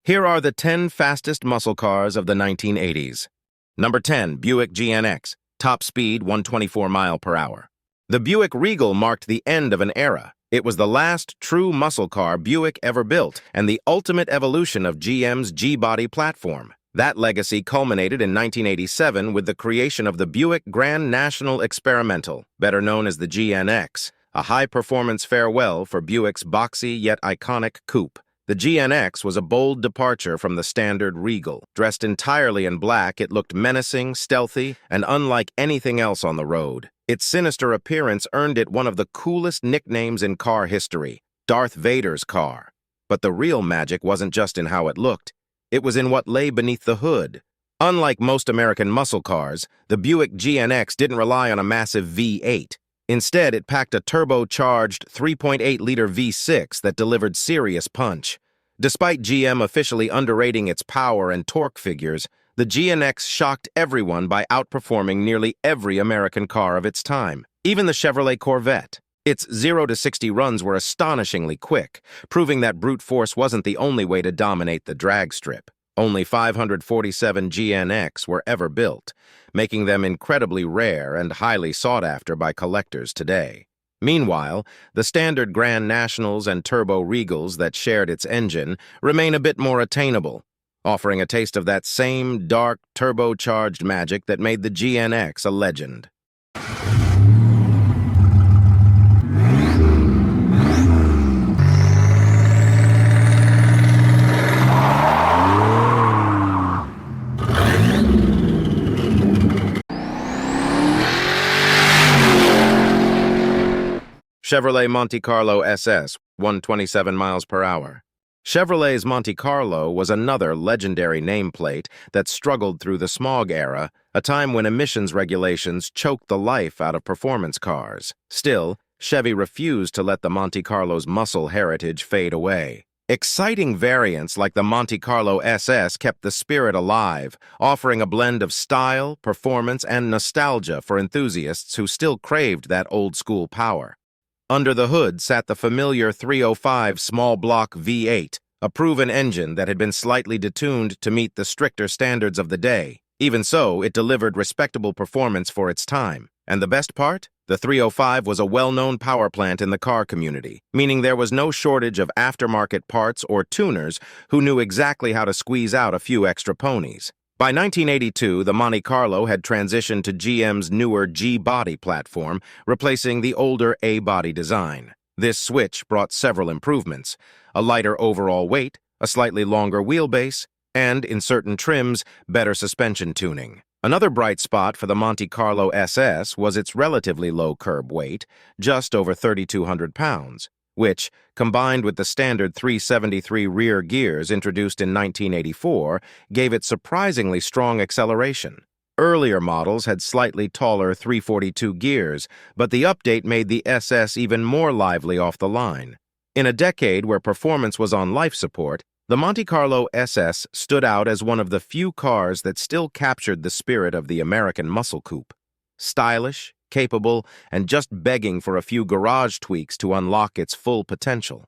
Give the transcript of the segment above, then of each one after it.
Here are the 10 fastest muscle cars of the 1980s. Number 10, Buick GNX, top speed 124 miles per hour. The Buick Regal marked the end of an era. It was the last true muscle car Buick ever built and the ultimate evolution of GM's G-body platform. That legacy culminated in 1987 with the creation of the Buick Grand National Experimental, better known as the GNX, a high-performance farewell for Buick's boxy yet iconic coupe. The GNX was a bold departure from the standard Regal. Dressed entirely in black, it looked menacing, stealthy, and unlike anything else on the road. Its sinister appearance earned it one of the coolest nicknames in car history, Darth Vader's car. But the real magic wasn't just in how it looked. It was in what lay beneath the hood. Unlike most American muscle cars, the Buick GNX didn't rely on a massive V8. Instead, it packed a turbocharged 3.8-liter V6 that delivered serious punch. Despite GM officially underrating its power and torque figures, the GNX shocked everyone by outperforming nearly every American car of its time, even the Chevrolet Corvette. Its 0 to 60 runs were astonishingly quick, proving that brute force wasn't the only way to dominate the drag strip. Only 547 GNX were ever built, making them incredibly rare and highly sought after by collectors today. Meanwhile, the standard Grand Nationals and Turbo Regals that shared its engine remain a bit more attainable, offering a taste of that same dark, turbocharged magic that made the GNX a legend. Chevrolet Monte Carlo SS, 127 miles per hour. Chevrolet's Monte Carlo was another legendary nameplate that struggled through the smog era, a time when emissions regulations choked the life out of performance cars. Still, Chevy refused to let the Monte Carlo's muscle heritage fade away. Exciting variants like the Monte Carlo SS kept the spirit alive, offering a blend of style, performance, and nostalgia for enthusiasts who still craved that old-school power. Under the hood sat the familiar 305 small-block V8, a proven engine that had been slightly detuned to meet the stricter standards of the day. Even so, it delivered respectable performance for its time. And the best part? The 305 was a well-known power plant in the car community, meaning there was no shortage of aftermarket parts or tuners who knew exactly how to squeeze out a few extra ponies. By 1982, the Monte Carlo had transitioned to GM's newer G-body platform, replacing the older A-body design. This switch brought several improvements: a lighter overall weight, a slightly longer wheelbase, and, in certain trims, better suspension tuning. Another bright spot for the Monte Carlo SS was its relatively low curb weight, just over 3,200 pounds, which, combined with the standard 373 rear gears introduced in 1984, gave it surprisingly strong acceleration. Earlier models had slightly taller 342 gears, but the update made the SS even more lively off the line. In a decade where performance was on life support, the Monte Carlo SS stood out as one of the few cars that still captured the spirit of the American muscle coupe. Stylish, capable, and just begging for a few garage tweaks to unlock its full potential.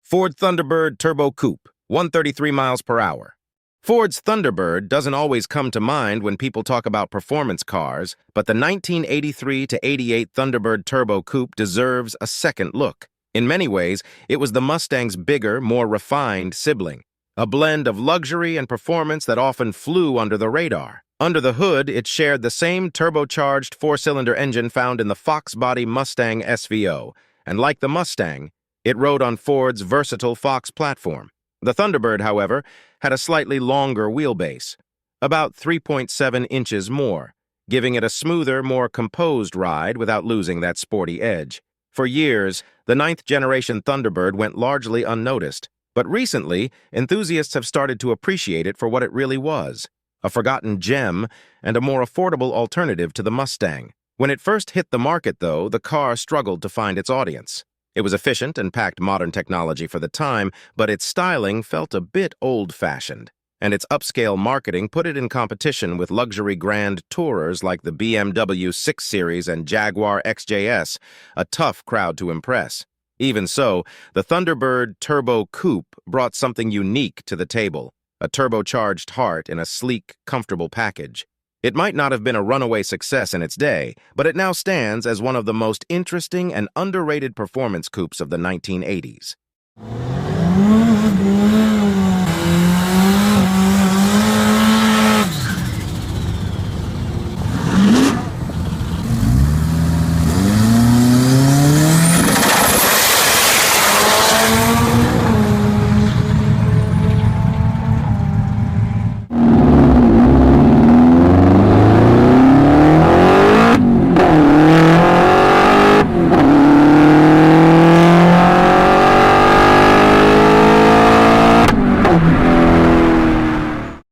Ford Thunderbird Turbo Coupe, 133 miles per hour. Ford's Thunderbird doesn't always come to mind when people talk about performance cars, but the 1983 to 88 Thunderbird Turbo Coupe deserves a second look. In many ways, it was the Mustang's bigger, more refined sibling, a blend of luxury and performance that often flew under the radar. Under the hood, it shared the same turbocharged four-cylinder engine found in the Fox-body Mustang SVO, and like the Mustang, it rode on Ford's versatile Fox platform. The Thunderbird, however, had a slightly longer wheelbase, about 3.7 inches more, giving it a smoother, more composed ride without losing that sporty edge. For years, the ninth-generation Thunderbird went largely unnoticed, but recently, enthusiasts have started to appreciate it for what it really was, a forgotten gem and a more affordable alternative to the Mustang. When it first hit the market, though, the car struggled to find its audience. It was efficient and packed modern technology for the time, but its styling felt a bit old-fashioned. and its upscale marketing put it in competition with luxury grand tourers like the BMW 6 Series and Jaguar XJS, a tough crowd to impress. Even so, the Thunderbird Turbo Coupe brought something unique to the table, a turbocharged heart in a sleek, comfortable package. It might not have been a runaway success in its day, but it now stands as one of the most interesting and underrated performance coupes of the 1980s.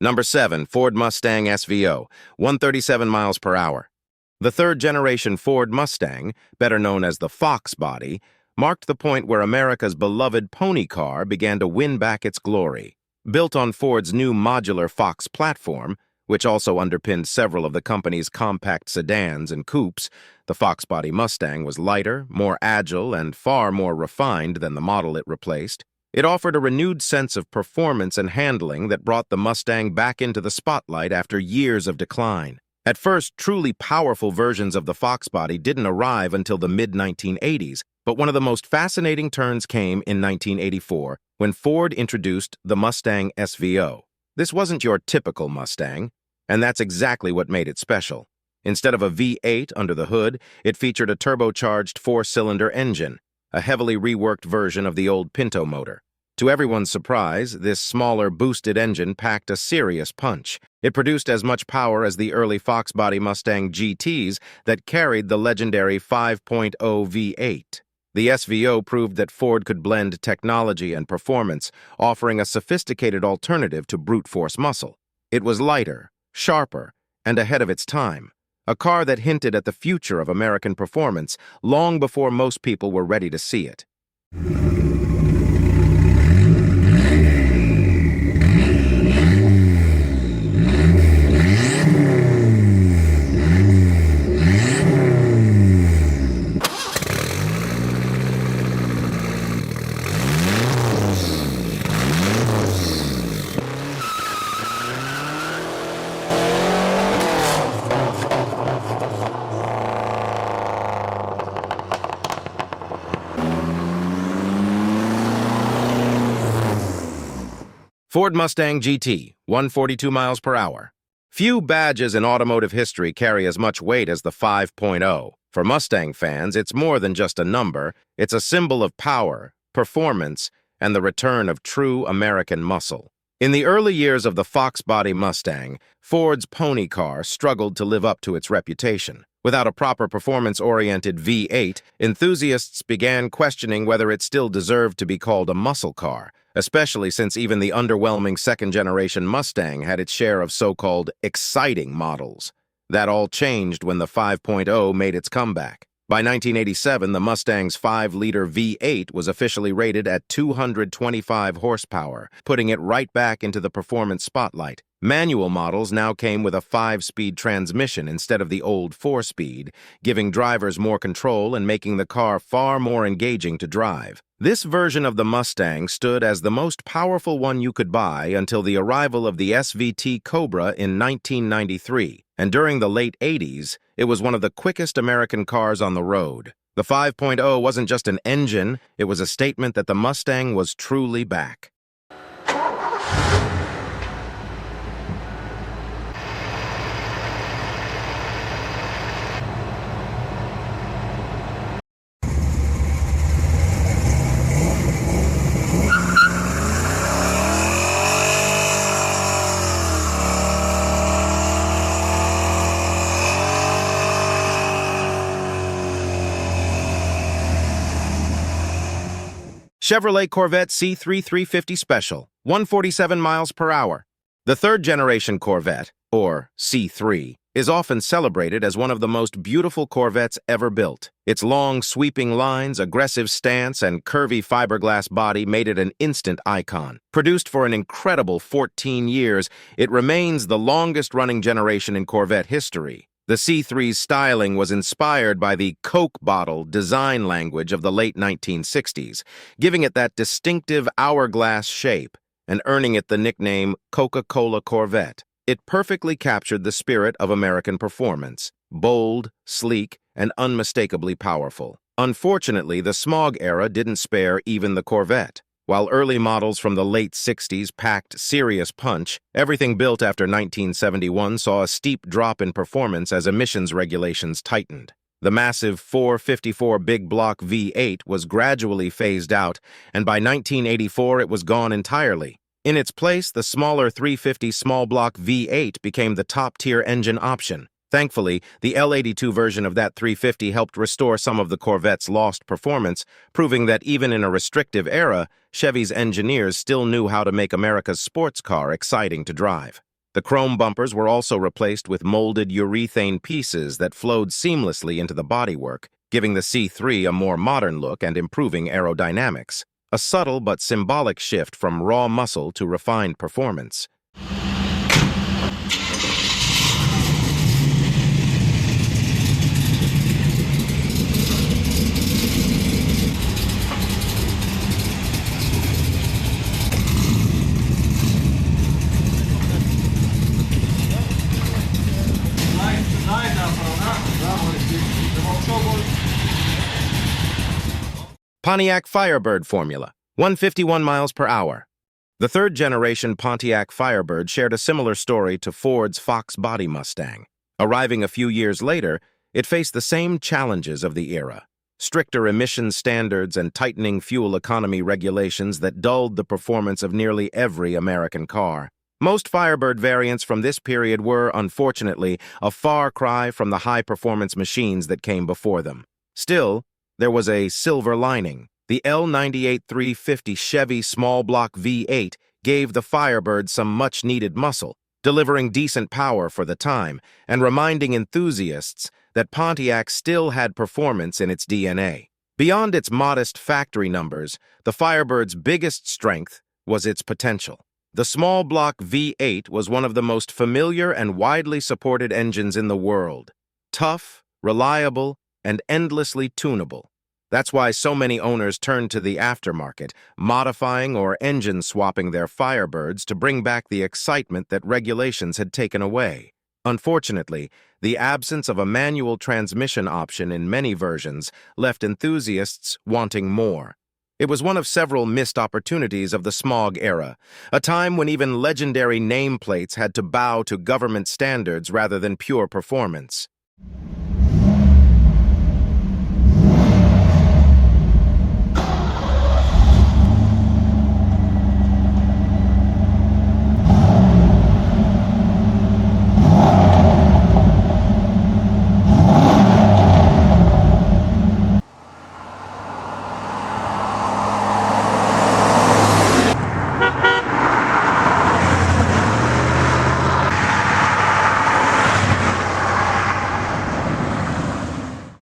Number 7, Ford Mustang SVO, 137 miles per hour. The third-generation Ford Mustang, better known as the Fox body, marked the point where America's beloved pony car began to win back its glory. Built on Ford's new modular Fox platform, which also underpinned several of the company's compact sedans and coupes, the Fox body Mustang was lighter, more agile, and far more refined than the model it replaced. It offered a renewed sense of performance and handling that brought the Mustang back into the spotlight after years of decline. At first, truly powerful versions of the Fox body didn't arrive until the mid-1980s, but one of the most fascinating turns came in 1984 when Ford introduced the Mustang SVO. This wasn't your typical Mustang, and that's exactly what made it special. Instead of a V8 under the hood, it featured a turbocharged four-cylinder engine, a heavily reworked version of the old Pinto motor. To everyone's surprise, this smaller, boosted engine packed a serious punch. It produced as much power as the early Fox body Mustang GTs that carried the legendary 5.0 V8. The SVO proved that Ford could blend technology and performance, offering a sophisticated alternative to brute force muscle. It was lighter, sharper, and ahead of its time. A car that hinted at the future of American performance long before most people were ready to see it. Ford Mustang GT, 142 miles per hour. Few badges in automotive history carry as much weight as the 5.0. For Mustang fans, it's more than just a number. It's a symbol of power, performance, and the return of true American muscle. In the early years of the Fox body Mustang, Ford's pony car struggled to live up to its reputation. Without a proper performance-oriented V8, enthusiasts began questioning whether it still deserved to be called a muscle car, especially since even the underwhelming second-generation Mustang had its share of so-called exciting models. That all changed when the 5.0 made its comeback. By 1987, the Mustang's 5-liter V8 was officially rated at 225 horsepower, putting it right back into the performance spotlight. Manual models now came with a 5-speed transmission instead of the old 4-speed, giving drivers more control and making the car far more engaging to drive. This version of the Mustang stood as the most powerful one you could buy until the arrival of the SVT Cobra in 1993, and during the late 80s, it was one of the quickest American cars on the road. The 5.0 wasn't just an engine, it was a statement that the Mustang was truly back. Chevrolet Corvette C3 350 Special, 147 miles per hour. The third-generation Corvette, or C3, is often celebrated as one of the most beautiful Corvettes ever built. Its long, sweeping lines, aggressive stance, and curvy fiberglass body made it an instant icon. Produced for an incredible 14 years, it remains the longest-running generation in Corvette history. The C3's styling was inspired by the Coke bottle design language of the late 1960s, giving it that distinctive hourglass shape and earning it the nickname Coca-Cola Corvette. It perfectly captured the spirit of American performance, bold, sleek, and unmistakably powerful. Unfortunately, the smog era didn't spare even the Corvette. While early models from the late 60s packed serious punch, everything built after 1971 saw a steep drop in performance as emissions regulations tightened. The massive 454 big block V8 was gradually phased out, and by 1984 it was gone entirely. In its place, the smaller 350 small block V8 became the top-tier engine option. Thankfully, the L82 version of that 350 helped restore some of the Corvette's lost performance, proving that even in a restrictive era, Chevy's engineers still knew how to make America's sports car exciting to drive. The chrome bumpers were also replaced with molded urethane pieces that flowed seamlessly into the bodywork, giving the C3 a more modern look and improving aerodynamics. A subtle but symbolic shift from raw muscle to refined performance. Pontiac Firebird formula, 151 miles per hour. The third-generation Pontiac Firebird shared a similar story to Ford's Fox body Mustang. Arriving a few years later, it faced the same challenges of the era: stricter emission standards and tightening fuel economy regulations that dulled the performance of nearly every American car. Most Firebird variants from this period were, unfortunately, a far cry from the high-performance machines that came before them. Still, there was a silver lining. The L98 350 Chevy small block V8 gave the Firebird some much-needed muscle, delivering decent power for the time and reminding enthusiasts that Pontiac still had performance in its DNA. Beyond its modest factory numbers, the Firebird's biggest strength was its potential. The small block V8 was one of the most familiar and widely supported engines in the world. Tough, reliable, and endlessly tunable. That's why so many owners turned to the aftermarket, modifying or engine-swapping their Firebirds to bring back the excitement that regulations had taken away. Unfortunately, the absence of a manual transmission option in many versions left enthusiasts wanting more. It was one of several missed opportunities of the smog era, a time when even legendary nameplates had to bow to government standards rather than pure performance.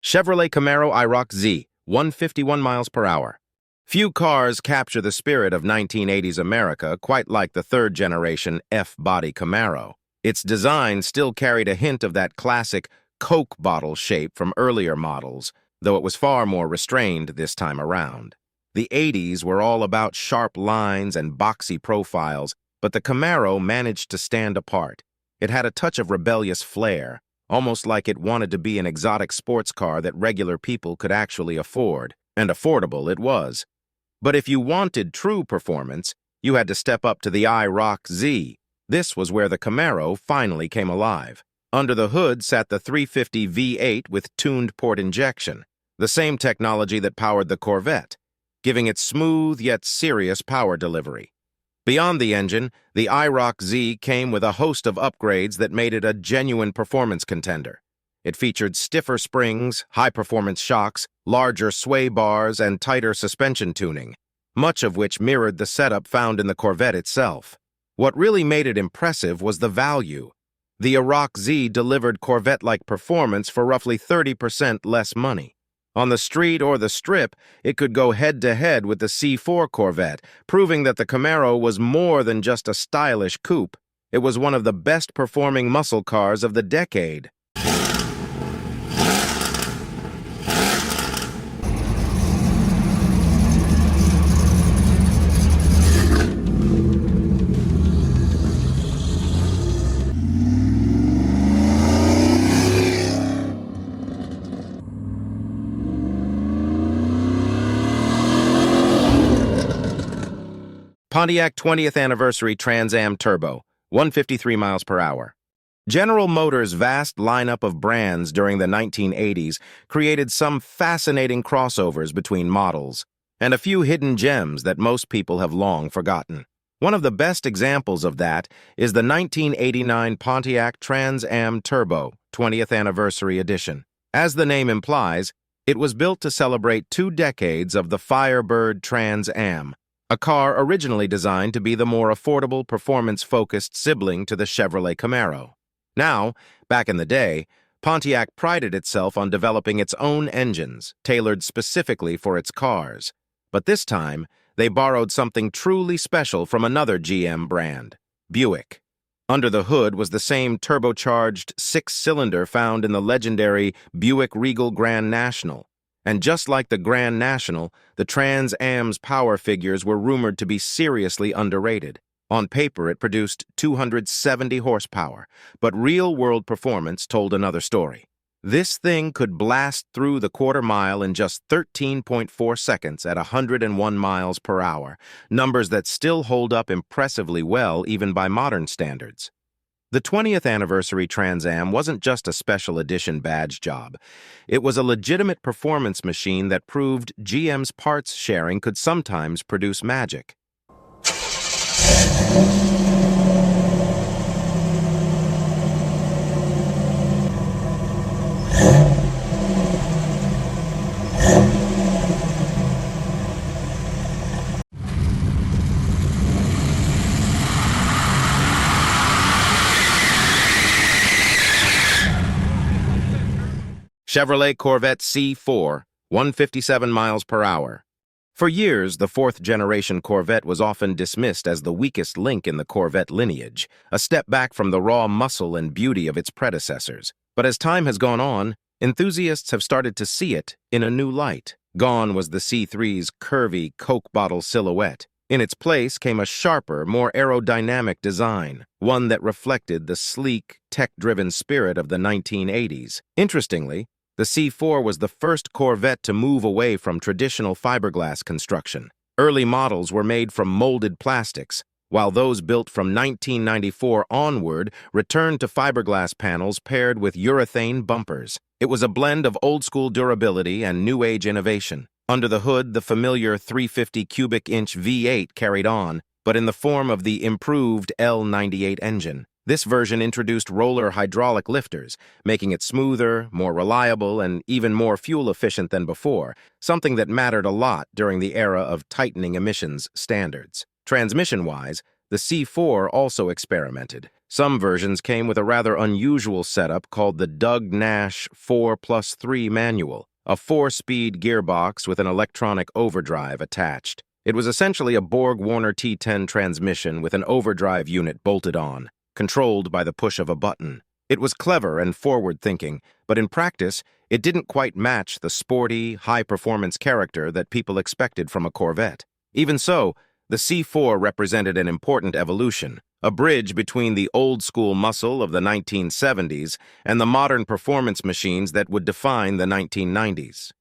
Chevrolet Camaro IROC-Z, 151 miles per hour. Few cars capture the spirit of 1980s America quite like the third-generation F-body Camaro. Its design still carried a hint of that classic Coke bottle shape from earlier models, though it was far more restrained this time around. The 80s were all about sharp lines and boxy profiles, but the Camaro managed to stand apart. It had a touch of rebellious flair, almost like it wanted to be an exotic sports car that regular people could actually afford, and affordable it was. But if you wanted true performance, you had to step up to the IROC-Z. This was where the Camaro finally came alive. Under the hood sat the 350 V8 with tuned port injection, the same technology that powered the Corvette, giving it smooth yet serious power delivery. Beyond the engine, the IROC-Z came with a host of upgrades that made it a genuine performance contender. It featured stiffer springs, high-performance shocks, larger sway bars, and tighter suspension tuning, much of which mirrored the setup found in the Corvette itself. What really made it impressive was the value. The IROC-Z delivered Corvette-like performance for roughly 30% less money. On the street or the strip, it could go head-to-head with the C4 Corvette, proving that the Camaro was more than just a stylish coupe. It was one of the best-performing muscle cars of the decade. Pontiac 20th Anniversary Trans Am Turbo, 153 miles per hour. General Motors' vast lineup of brands during the 1980s created some fascinating crossovers between models, and a few hidden gems that most people have long forgotten. One of the best examples of that is the 1989 Pontiac Trans Am Turbo, 20th Anniversary Edition. As the name implies, it was built to celebrate 2 decades of the Firebird Trans Am, a car originally designed to be the more affordable, performance-focused sibling to the Chevrolet Camaro. Now, back in the day, Pontiac prided itself on developing its own engines, tailored specifically for its cars. But this time, they borrowed something truly special from another GM brand, Buick. Under the hood was the same turbocharged 6-cylinder found in the legendary Buick Regal Grand National. And just like the Grand National, the Trans Am's power figures were rumored to be seriously underrated. On paper, it produced 270 horsepower, but real-world performance told another story. This thing could blast through the quarter mile in just 13.4 seconds at 101 miles per hour, numbers that still hold up impressively well even by modern standards. The 20th Anniversary Trans Am wasn't just a special edition badge job. It was a legitimate performance machine that proved GM's parts sharing could sometimes produce magic. Chevrolet Corvette C4, 157 miles per hour. For years, the 4th-generation Corvette was often dismissed as the weakest link in the Corvette lineage, a step back from the raw muscle and beauty of its predecessors. But as time has gone on, enthusiasts have started to see it in a new light. Gone was the C3's curvy Coke bottle silhouette. In its place came a sharper, more aerodynamic design, one that reflected the sleek, tech-driven spirit of the 1980s. Interestingly, the C4 was the first Corvette to move away from traditional fiberglass construction. Early models were made from molded plastics, while those built from 1994 onward returned to fiberglass panels paired with urethane bumpers. It was a blend of old-school durability and new-age innovation. Under the hood, the familiar 350 cubic inch V8 carried on, but in the form of the improved L98 engine. This version introduced roller hydraulic lifters, making it smoother, more reliable, and even more fuel-efficient than before, something that mattered a lot during the era of tightening emissions standards. Transmission-wise, the C4 also experimented. Some versions came with a rather unusual setup called the Doug Nash 4+3 manual, a 4-speed gearbox with an electronic overdrive attached. It was essentially a Borg-Warner T10 transmission with an overdrive unit bolted on, controlled by the push of a button. It was clever and forward-thinking, but in practice, it didn't quite match the sporty, high-performance character that people expected from a Corvette. Even so, the C4 represented an important evolution, a bridge between the old-school muscle of the 1970s and the modern performance machines that would define the 1990s.